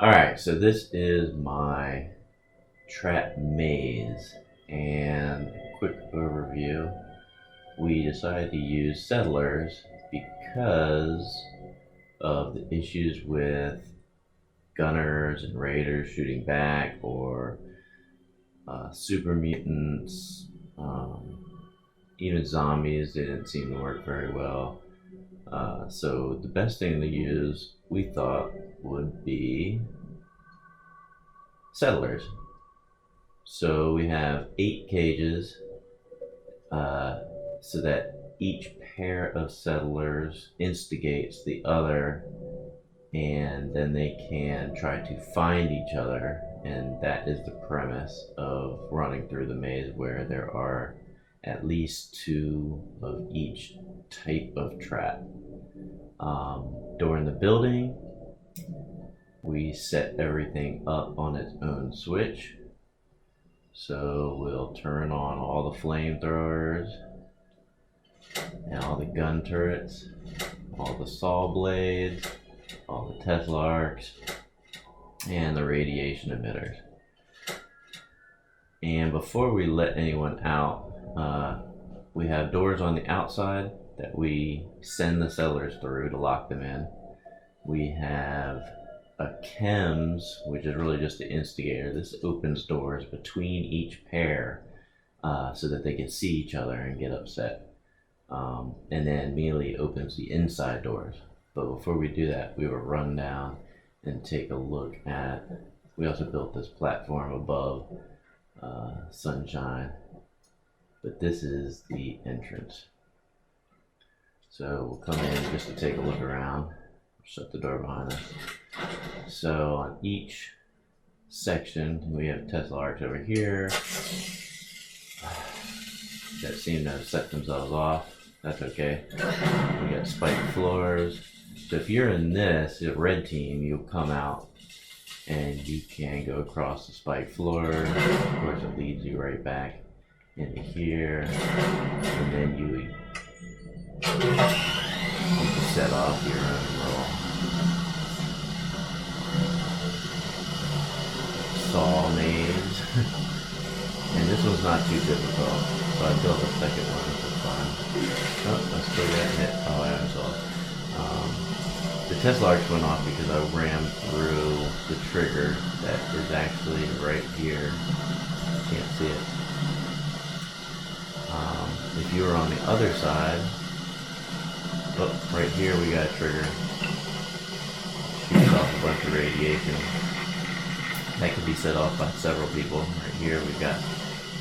Alright, so this is my trap maze, and quick overview. We decided to use settlers because of the issues with gunners and raiders shooting back, or super mutants, even zombies didn't seem to work very well. So the best thing to use, we thought, would be settlers. So we have 8 cages, so that each pair of settlers instigates the other, and then they can try to find each other. And that is the premise of running through the maze, where there are at least 2 of each type of trap. During the building, we set everything up on its own switch. So we'll turn on all the flamethrowers and all the gun turrets, all the saw blades, all the Tesla arcs, and the radiation emitters. And before we let anyone out, we have doors on the outside that we send the settlers through to lock them in. We have a chems, which is really just the instigator. This opens doors between each pair, so that they can see each other and get upset. And then melee opens the inside doors. But before we do that, we will run down and take a look at, we also built this platform above Sunshine, but this is the entrance. So we'll come in just to take a look around, shut the door behind us. So on each section, we have Tesla arcs over here that seem to have set themselves off. That's okay. We got spiked floors. So if you're in this red team, you'll come out and you can go across the spiked floors. Of course, it leads you right back into here, and then you can set off your own little saw maze. And this one's not too difficult, so I built a second one, which is fine. Oh, I still got hit. Oh, I haven't saw it. The Tesla arcs went off because I rammed through the trigger that is actually right here. Can't see it. If you were on the other side, oh, right here we got a trigger. Shoots off a bunch of radiation. That can be set off by several people. Right here we've got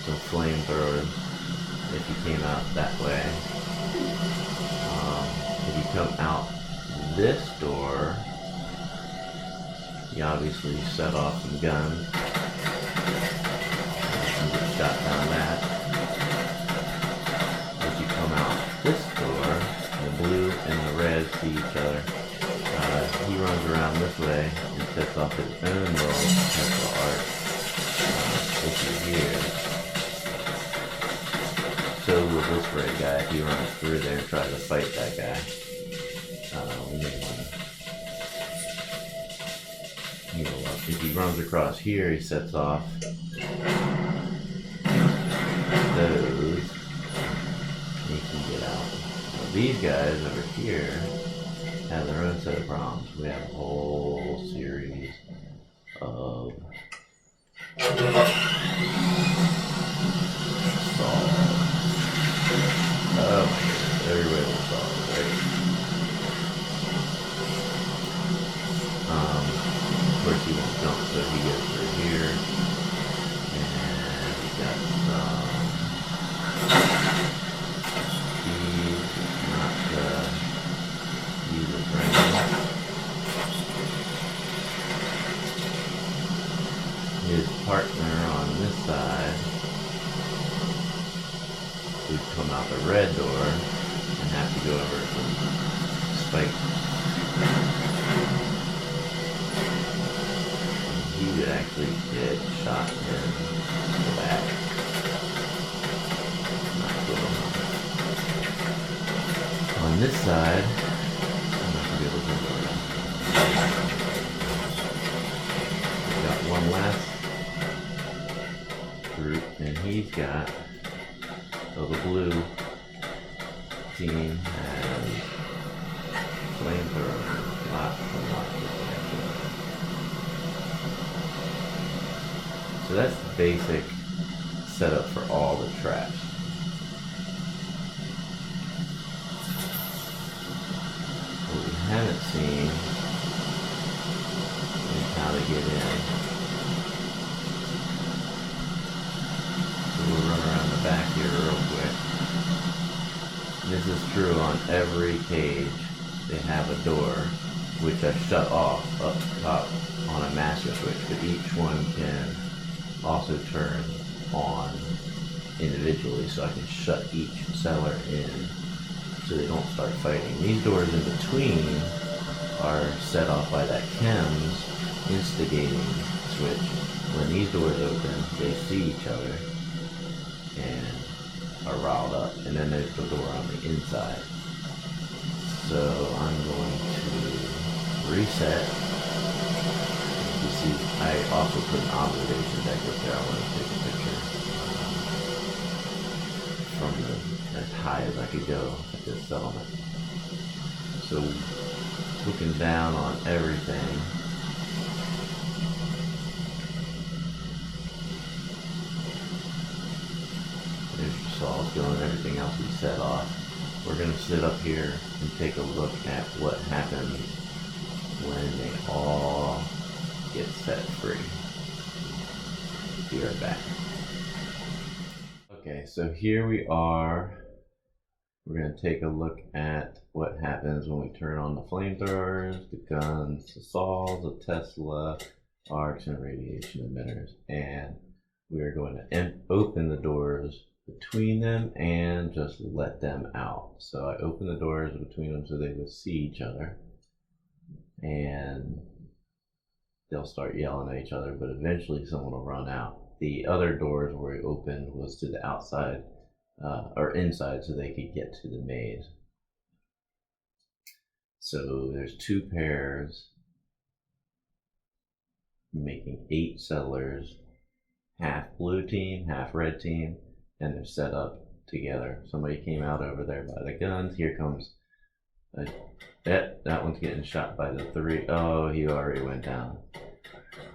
some flamethrowers if you came out that way. If you come out this door, you obviously set off some guns. You get shot down that. If you come out this door, the blue and the red see each other. He runs around this way and sets off his own little Tesla arc over here. So will this red guy if he runs through there and tries to fight that guy. If he runs across here, he sets off those. He can get out. Now, these guys over here have their own set of problems. We have a whole series of saws. Oh my goodness, everywhere there's saws, right? Of course he won't jump, so he gets through here. And we got some speed, not use his range. His partner on this side would come out the red door and have to go over some spikes. He would actually get shot in the back. Not cool. On this side, I'm not gonna be able to go around. he's got, so the blue team has flamethrower, lots and lots of flamethrowers. So that's the basic setup for all the traps. What we haven't seen is how to get in. So we'll run around the back here real quick. This is true on every cage. They have a door which I shut off up top on a master switch, but each one can also turn on individually, so I can shut each seller in so they don't start fighting. These doors in between are set off by that chems instigating switch. When these doors open, they see each other and are riled up, and then there's the door on the inside. So I'm going to reset. You see, I also put an observation deck up there. I want to take a picture from as high as I could go at this settlement. So looking down on everything, there's your saws going, everything else we set off. We're going to sit up here and take a look at what happens when they all get set free. Be right back. Okay, so here we are. We're going to take a look at what happens when we turn on the flamethrowers, the guns, the saws, the Tesla, arcs, and radiation emitters. And we are going to open the doors between them and just let them out. So I open the doors between them so they would see each other, and they'll start yelling at each other, but eventually someone will run out. The other doors where we opened was to the outside or inside, so they could get to the maze. So there's 2 pairs making 8 settlers, half blue team, half red team, and they're set up together. Somebody came out over there by the guns. Here comes that one's getting shot by the 3. Oh, he already went down.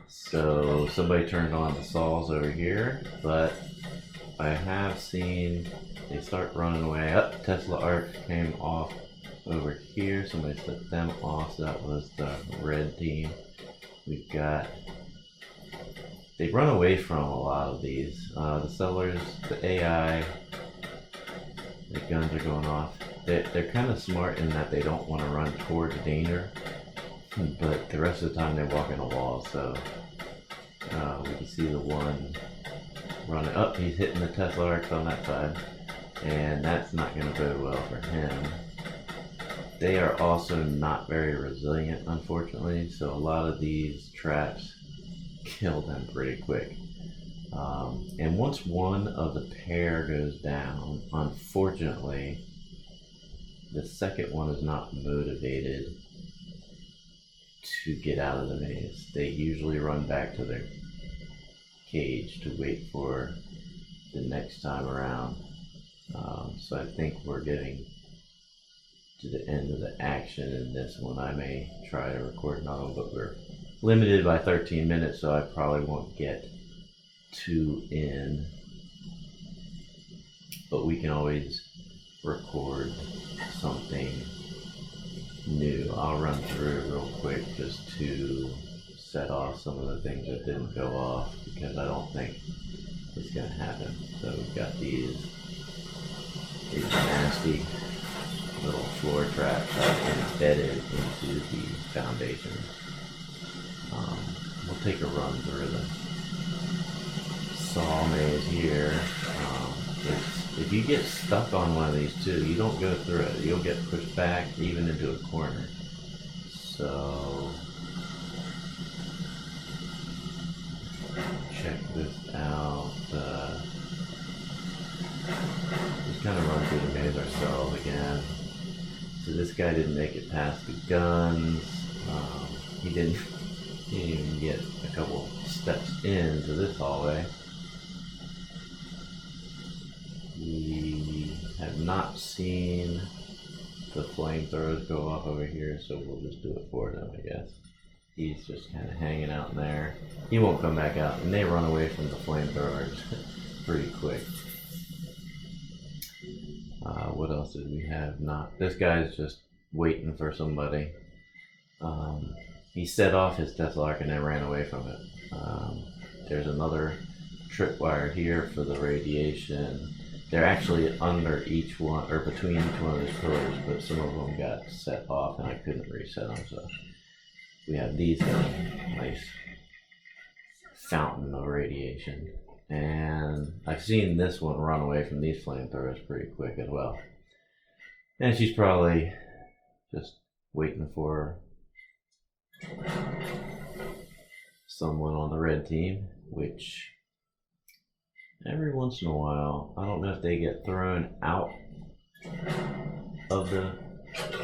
So somebody turned on the saws over here, but I have seen they start running away. Up, Tesla arc came off over here. Somebody set them off. So that was the red team. We've got, they run away from a lot of these. The sellers, the AI, the guns are going off. They're kind of smart in that they don't want to run towards danger, but the rest of the time they walk in a wall. So we can see the one running up. He's hitting the Tesla arcs on that side, and that's not going to bode well for him. They are also not very resilient, unfortunately, so a lot of these traps kill them pretty quick. And once one of the pair goes down, unfortunately, the second one is not motivated to get out of the maze. They usually run back to their cage to wait for the next time around. So I think we're getting to the end of the action in this one. I may try to record another one, but we're limited by 13 minutes, so I probably won't get 2 in. But we can always record something new. I'll run through it real quick just to set off some of the things that didn't go off, because I don't think it's going to happen. So we've got these nasty little floor traps embedded into the foundation. We'll take a run through the saw maze here. If you get stuck on one of these too, you don't go through it. You'll get pushed back even into a corner. So check this out. Just kind of run through the maze ourselves again. So this guy didn't make it past the guns. He didn't even get a couple steps into this hallway. We have not seen the flamethrowers go off over here, so we'll just do it for them, I guess. He's just kind of hanging out in there. He won't come back out, and they run away from the flamethrowers pretty quick. What else did we have? Not this guy's just waiting for somebody. He set off his Deathlock and then ran away from it. There's another tripwire here for the radiation. They're actually under each one, or between each one of those pillars, but some of them got set off and I couldn't reset them, so we have these nice fountain of radiation. And I've seen this one run away from these flamethrowers pretty quick as well. And she's probably just waiting for someone on the red team, which every once in a while, I don't know if they get thrown out of the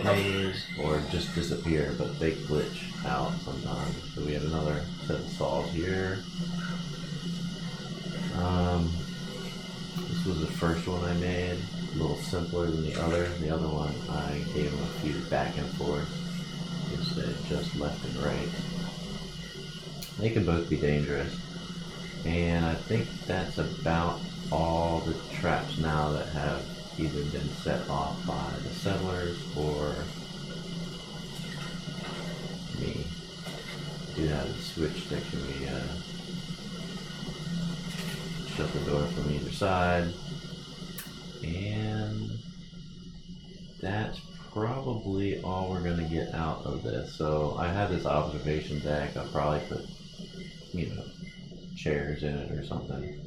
maze or just disappear, but they glitch out sometimes. So we have another set of saws here. This was the first one I made, a little simpler than the other. The other one I gave them a few back and forth instead of just left and right. They can both be dangerous. And I think that's about all the traps now that have either been set off by the settlers or me. Do have a switch that can be shut the door from either side. And that's probably all we're going to get out of this. So I have this observation deck. I'll probably put, chairs in it or something.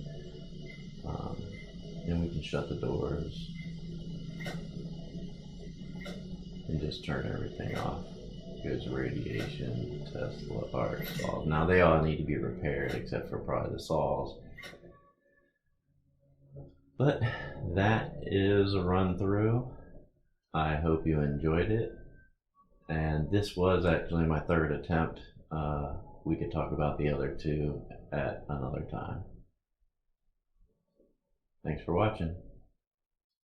And we can shut the doors and just turn everything off. Goes radiation, Tesla, art, saws. Now they all need to be repaired except for probably the saws. But that is a run through. I hope you enjoyed it. And this was actually my third attempt. We could talk about the other two at another time. Thanks for watching.